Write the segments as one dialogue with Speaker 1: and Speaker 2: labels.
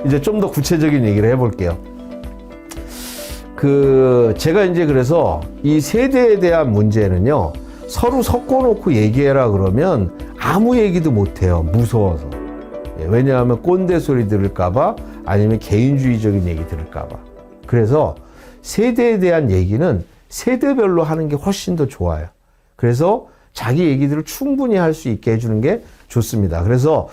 Speaker 1: 이제 좀 더 구체적인 얘기를 해볼게요. 제가 이제 그래서 이 세대에 대한 문제는요, 서로 섞어놓고 얘기해라 그러면 아무 얘기도 못해요. 무서워서. 왜냐하면 꼰대 소리 들을까봐, 아니면 개인주의적인 얘기 들을까봐. 그래서 세대에 대한 얘기는 세대별로 하는 게 훨씬 더 좋아요. 그래서 자기 얘기들을 충분히 할 수 있게 해주는 게 좋습니다. 그래서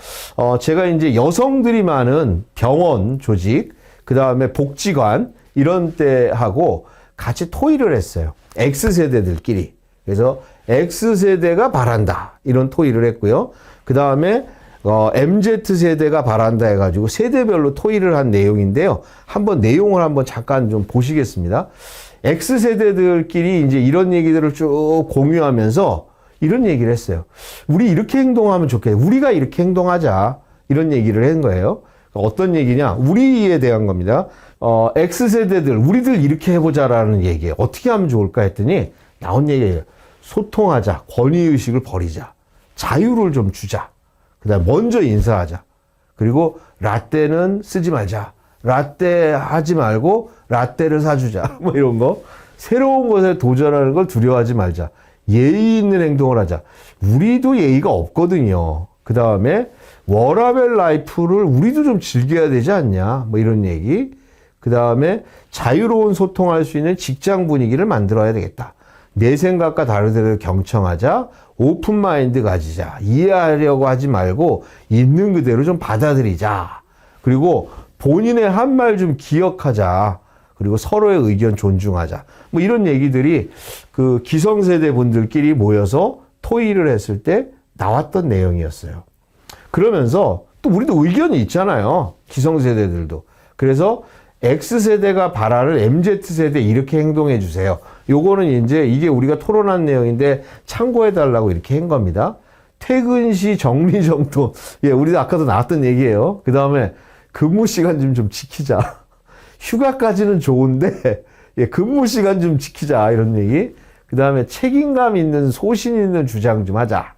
Speaker 1: 제가 이제 여성들이 많은 병원 조직, 그 다음에 복지관 이런 때하고 같이 토의를 했어요. X세대들끼리. 그래서 X세대가 바란다 이런 토의를 했고요. 그 다음에 MZ세대가 바란다 해가지고 세대별로 토의를 한 내용인데요. 한번 내용을 한번 잠깐 좀 보시겠습니다. X세대들끼리 이제 이런 얘기들을 쭉 공유하면서 이런 얘기를 했어요. 우리 이렇게 행동하면 좋겠다. 우리가 이렇게 행동하자. 이런 얘기를 한 거예요. 어떤 얘기냐? 우리에 대한 겁니다. X세대들, 우리들 이렇게 해보자라는 얘기예요. 어떻게 하면 좋을까 했더니 나온 얘기예요. 소통하자. 권위의식을 버리자. 자유를 좀 주자. 그 다음에 먼저 인사하자. 그리고 라떼는 쓰지 말자. 라떼 하지 말고 라떼를 사주자. 뭐 이런 거. 새로운 것에 도전하는 걸 두려워하지 말자. 예의 있는 행동을 하자. 우리도 예의가 없거든요. 그 다음에 워라밸 라이프를 우리도 좀 즐겨야 되지 않냐. 뭐 이런 얘기. 그 다음에 자유로운 소통할 수 있는 직장 분위기를 만들어야 되겠다. 내 생각과 다르더라도 경청하자. 오픈 마인드 가지자. 이해하려고 하지 말고 있는 그대로 좀 받아들이자. 그리고 본인의 한 말 좀 기억하자. 그리고 서로의 의견 존중하자. 뭐 이런 얘기들이 기성세대 분들끼리 모여서 토의를 했을 때 나왔던 내용이었어요. 그러면서 또 우리도 의견이 있잖아요. 기성세대들도. 그래서 X세대가 바라를 MZ세대 이렇게 행동해 주세요. 요거는 이제 이게 우리가 토론한 내용인데 참고해 달라고 이렇게 한 겁니다. 퇴근 시 정리정돈. 예, 우리도 아까도 나왔던 얘기예요. 그 다음에 근무 시간 좀 지키자. 휴가까지는 좋은데 예, 근무 시간 좀 지키자 이런 얘기. 그 다음에 책임감 있는 소신 있는 주장 좀 하자.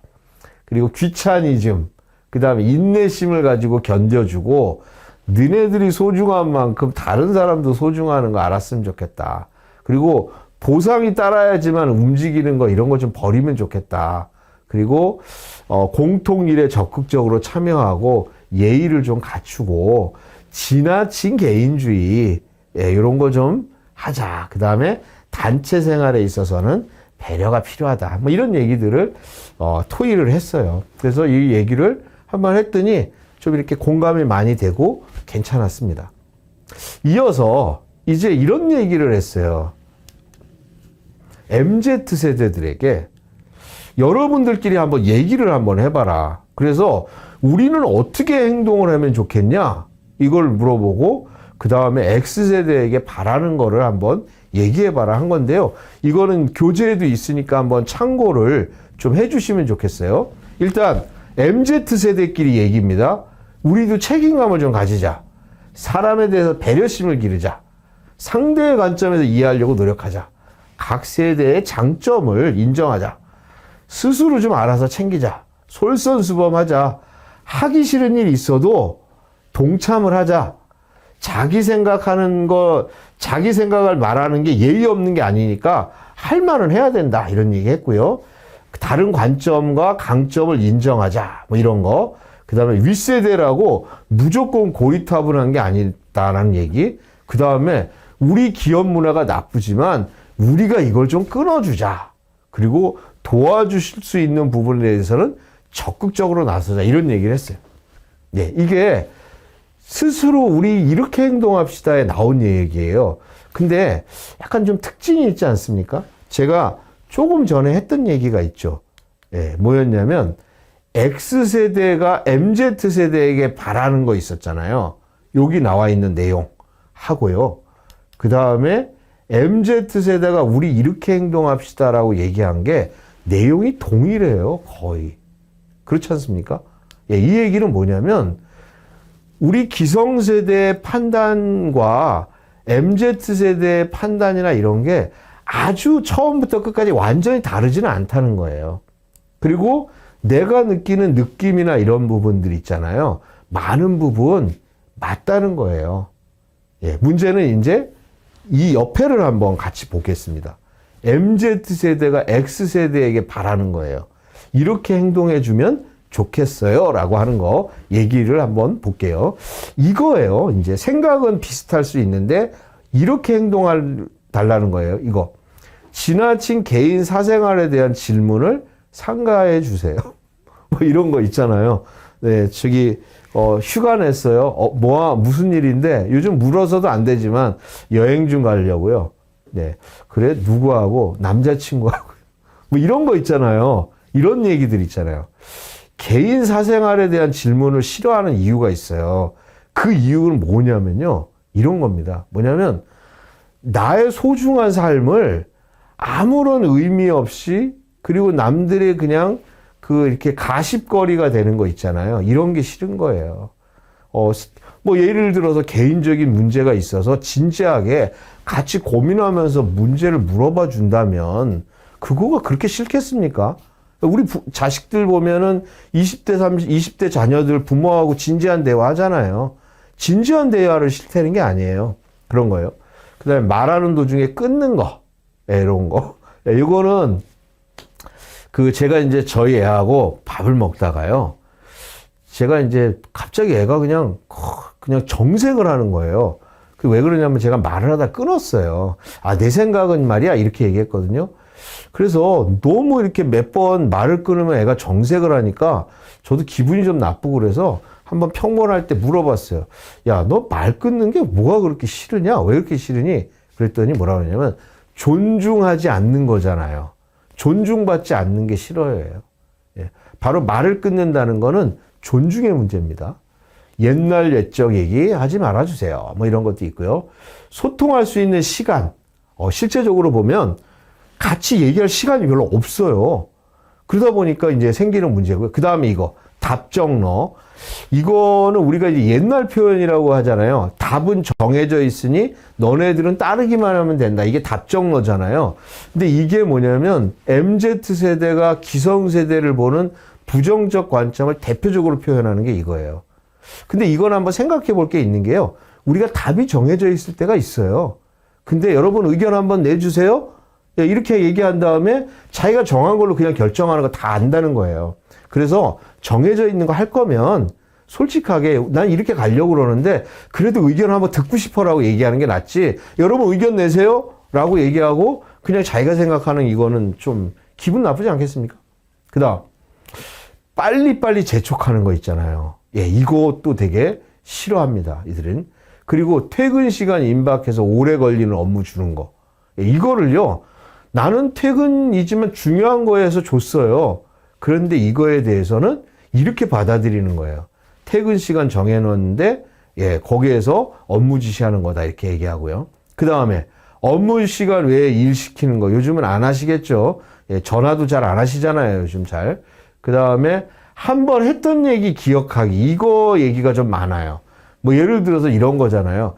Speaker 1: 그리고 귀차니즘. 그 다음에 인내심을 가지고 견뎌주고 너네들이 소중한 만큼 다른 사람도 소중하는 거 알았으면 좋겠다. 그리고 보상이 따라야지만 움직이는 거 이런 거 좀 버리면 좋겠다. 그리고 공통일에 적극적으로 참여하고 예의를 좀 갖추고 지나친 개인주의 이런 거 좀 하자. 그 다음에 단체 생활에 있어서는 배려가 필요하다. 뭐 이런 얘기들을 토의를 했어요. 그래서 이 얘기를 한번 했더니 좀 이렇게 공감이 많이 되고 괜찮았습니다. 이어서 이제 이런 얘기를 했어요. MZ세대들에게 여러분들끼리 한번 얘기를 한번 해봐라. 그래서 우리는 어떻게 행동을 하면 좋겠냐? 이걸 물어보고 그 다음에 X세대에게 바라는 거를 한번 얘기해봐라 한 건데요. 이거는 교재에도 있으니까 한번 참고를 좀 해주시면 좋겠어요. 일단 MZ세대끼리 얘기입니다. 우리도 책임감을 좀 가지자. 사람에 대해서 배려심을 기르자. 상대의 관점에서 이해하려고 노력하자. 각 세대의 장점을 인정하자. 스스로 좀 알아서 챙기자. 솔선수범하자. 하기 싫은 일이 있어도 동참을 하자. 자기 생각하는 거, 자기 생각을 말하는 게 예의 없는 게 아니니까 할 말은 해야 된다. 이런 얘기 했고요. 다른 관점과 강점을 인정하자. 뭐 이런 거. 그 다음에 윗세대라고 무조건 고리타분한 게 아니다라는 얘기. 그 다음에 우리 기업 문화가 나쁘지만 우리가 이걸 좀 끊어주자. 그리고 도와주실 수 있는 부분에 대해서는 적극적으로 나서자. 이런 얘기를 했어요. 네, 이게 스스로 우리 이렇게 행동합시다에 나온 얘기예요. 근데 약간 좀 특징이 있지 않습니까? 제가 조금 전에 했던 얘기가 있죠. 예, 뭐였냐면 X세대가 MZ세대에게 바라는 거 있었잖아요. 여기 나와 있는 내용 하고요. 그 다음에 MZ세대가 우리 이렇게 행동합시다라고 얘기한 게 내용이 동일해요. 거의. 그렇지 않습니까? 예, 이 얘기는 뭐냐면 우리 기성세대의 판단과 MZ세대의 판단이나 이런 게 아주 처음부터 끝까지 완전히 다르지는 않다는 거예요. 그리고 내가 느끼는 느낌이나 이런 부분들 있잖아요. 많은 부분 맞다는 거예요. 예, 문제는 이제 이 옆에를 한번 같이 보겠습니다. MZ세대가 X세대에게 바라는 거예요. 이렇게 행동해주면 좋겠어요. 라고 하는 거 얘기를 한번 볼게요. 이거예요. 이제 생각은 비슷할 수 있는데 이렇게 달라는 거예요. 이거. 지나친 개인 사생활에 대한 질문을 삼가해 주세요. 뭐 이런 거 있잖아요. 네, 휴가 냈어요. 무슨 일인데 요즘 물어서도 안 되지만 여행 좀 가려고요. 네. 그래, 누구하고? 남자친구하고. 뭐 이런 거 있잖아요. 이런 얘기들 있잖아요. 개인 사생활에 대한 질문을 싫어하는 이유가 있어요. 그 이유는 뭐냐면요. 이런 겁니다. 뭐냐면, 나의 소중한 삶을 아무런 의미 없이, 그리고 남들의 그냥 이렇게 가십거리가 되는 거 있잖아요. 이런 게 싫은 거예요. 뭐 예를 들어서 개인적인 문제가 있어서 진지하게 같이 고민하면서 문제를 물어봐 준다면 그거가 그렇게 싫겠습니까? 우리 자식들 보면은 20대, 20대 자녀들 부모하고 진지한 대화 하잖아요. 진지한 대화를 싫다는 게 아니에요. 그런 거예요. 그 다음에 말하는 도중에 끊는 거. 이런 거. 이거는 제가 이제 저희 애하고 밥을 먹다가요. 제가 이제 갑자기 애가 그냥 정색을 하는 거예요. 왜 그러냐면 제가 말을 하다 끊었어요. 내 생각은 말이야. 이렇게 얘기했거든요. 그래서 너무 이렇게 몇 번 말을 끊으면 애가 정색을 하니까 저도 기분이 좀 나쁘고 그래서 한번 평범할 때 물어봤어요. 야, 너 말 끊는 게 뭐가 그렇게 싫으냐? 왜 그렇게 싫으니? 그랬더니 뭐라고 하냐면 존중하지 않는 거잖아요. 존중받지 않는 게 싫어요. 예. 바로 말을 끊는다는 거는 존중의 문제입니다. 옛날 옛적 얘기 하지 말아주세요. 뭐 이런 것도 있고요. 소통할 수 있는 시간. 실제적으로 보면 같이 얘기할 시간이 별로 없어요. 그러다 보니까 이제 생기는 문제고요. 그 다음에 이거. 답정너. 이거는 우리가 이제 옛날 표현이라고 하잖아요. 답은 정해져 있으니 너네들은 따르기만 하면 된다. 이게 답정너잖아요. 근데 이게 뭐냐면 MZ세대가 기성세대를 보는 부정적 관점을 대표적으로 표현하는 게 이거예요. 근데 이건 한번 생각해 볼 게 있는 게요. 우리가 답이 정해져 있을 때가 있어요. 근데 여러분 의견 한번 내주세요. 이렇게 얘기한 다음에 자기가 정한 걸로 그냥 결정하는 거 다 안다는 거예요. 그래서 정해져 있는 거 할 거면 솔직하게 난 이렇게 가려고 그러는데 그래도 의견 한번 듣고 싶어라고 얘기하는 게 낫지. 여러분 의견 내세요 라고 얘기하고 그냥 자기가 생각하는 이거는 좀 기분 나쁘지 않겠습니까? 그 다음 빨리빨리 재촉하는 거 있잖아요. 예, 이것도 되게 싫어합니다. 이들은. 그리고 퇴근 시간 임박해서 오래 걸리는 업무 주는 거. 예, 이거를요. 나는 퇴근이지만 중요한 거에서 줬어요. 그런데 이거에 대해서는 이렇게 받아들이는 거예요. 퇴근 시간 정해놓는데 거기에서 업무 지시하는 거다 이렇게 얘기하고요. 그 다음에 업무 시간 외에 일 시키는 거 요즘은 안 하시겠죠. 전화도 잘 안 하시잖아요. 요즘 잘. 그 다음에 한 번 했던 얘기 기억하기 이거 얘기가 좀 많아요. 뭐 예를 들어서 이런 거잖아요.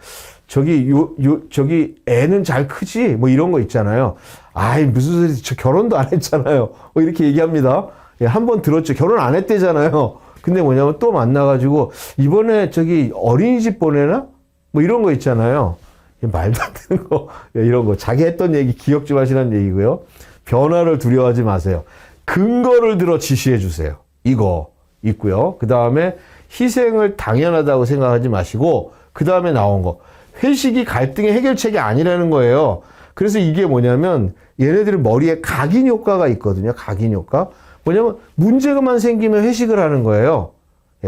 Speaker 1: 저기 애는 잘 크지? 뭐 이런 거 있잖아요. 아이 무슨 소리 저 결혼도 안 했잖아요. 뭐 이렇게 얘기합니다. 한 번 들었죠. 결혼 안 했대잖아요. 근데 뭐냐면 또 만나가지고 이번에 어린이집 보내나? 뭐 이런 거 있잖아요. 말도 안 되는 거. 이런 거. 자기 했던 얘기 기억 좀 하시라는 얘기고요. 변화를 두려워하지 마세요. 근거를 들어 지시해 주세요. 이거 있고요. 그 다음에 희생을 당연하다고 생각하지 마시고 그 다음에 나온 거. 회식이 갈등의 해결책이 아니라는 거예요. 그래서 이게 뭐냐면 얘네들 머리에 각인 효과가 있거든요. 각인 효과. 뭐냐면 문제가만 생기면 회식을 하는 거예요.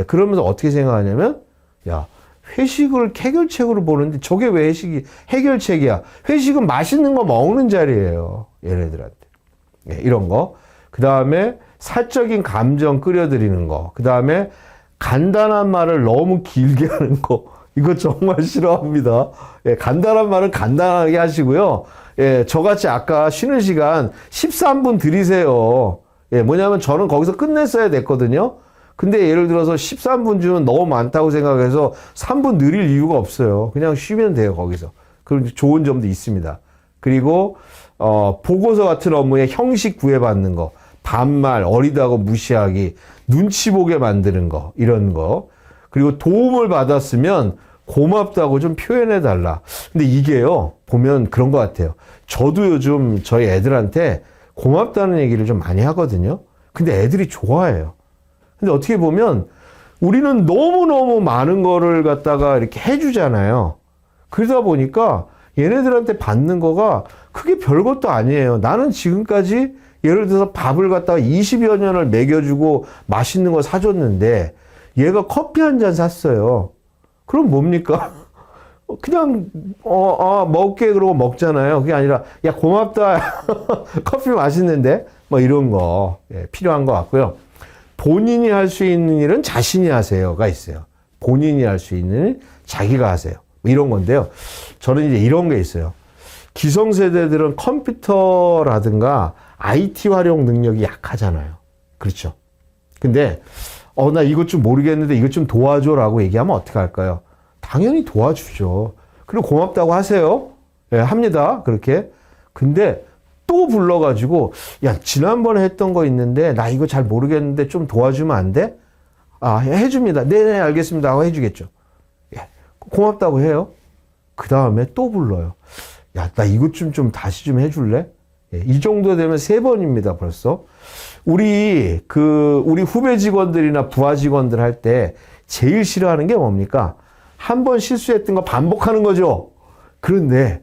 Speaker 1: 그러면서 어떻게 생각하냐면 야 회식을 해결책으로 보는데 저게 왜 회식이 해결책이야. 회식은 맛있는 거 먹는 자리예요. 얘네들한테. 이런 거. 그 다음에 사적인 감정 끌어들이는 거. 그 다음에 간단한 말을 너무 길게 하는 거. 이거 정말 싫어합니다. 간단한 말은 간단하게 하시고요. 저같이 아까 쉬는 시간 13분 드리세요. 뭐냐면 저는 거기서 끝냈어야 됐거든요. 근데 예를 들어서 13분 주면 너무 많다고 생각해서 3분 느릴 이유가 없어요. 그냥 쉬면 돼요, 거기서. 그럼 좋은 점도 있습니다. 그리고, 보고서 같은 업무에 형식 구애받는 거, 반말, 어리다고 무시하기, 눈치 보게 만드는 거, 이런 거. 그리고 도움을 받았으면 고맙다고 좀 표현해 달라. 근데 이게요, 보면 그런 것 같아요. 저도 요즘 저희 애들한테 고맙다는 얘기를 좀 많이 하거든요. 근데 애들이 좋아해요. 근데 어떻게 보면 우리는 너무너무 많은 거를 갖다가 이렇게 해주잖아요. 그러다 보니까 얘네들한테 받는 거가 그게 별것도 아니에요. 나는 지금까지 예를 들어서 밥을 갖다가 20여 년을 먹여주고 맛있는 거 사줬는데 얘가 커피 한 잔 샀어요. 그럼 뭡니까? 그냥 먹게 그러고 먹잖아요. 그게 아니라 야 고맙다. 커피 맛있는데 뭐 이런 거 필요한 것 같고요. 본인이 할 수 있는 일은 자신이 하세요가 있어요. 본인이 할 수 있는 일 자기가 하세요. 뭐 이런 건데요. 저는 이제 이런 게 있어요. 기성세대들은 컴퓨터라든가 IT 활용 능력이 약하잖아요. 그렇죠. 근데 나 이것 좀 모르겠는데 이것 좀 도와줘라고 얘기하면 어떻게 할까요? 당연히 도와주죠. 그리고 고맙다고 하세요. 예, 합니다. 그렇게. 근데 또 불러가지고 야 지난번에 했던 거 있는데 나 이거 잘 모르겠는데 좀 도와주면 안 돼? 해줍니다. 네네 알겠습니다 하고 해주겠죠. 예, 고맙다고 해요. 그 다음에 또 불러요. 야 나 이것 좀 다시 좀 해줄래? 예, 이 정도 되면 3번입니다 벌써. 우리 후배 직원들이나 부하 직원들 할 때 제일 싫어하는 게 뭡니까? 한 번 실수했던 거 반복하는 거죠. 그런데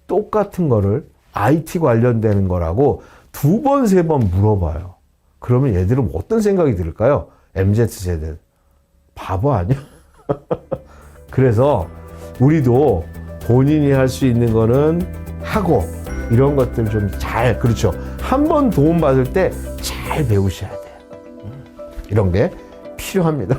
Speaker 1: 똑같은 거를 IT 관련되는 거라고 2번, 3번 물어봐요. 그러면 얘들은 어떤 생각이 들을까요? MZ세대. 바보 아니야? 그래서 우리도 본인이 할 수 있는 거는 하고 이런 것들 좀 잘, 그렇죠. 한 번 도움 받을 때 잘 배우셔야 돼요. 이런 게 필요합니다.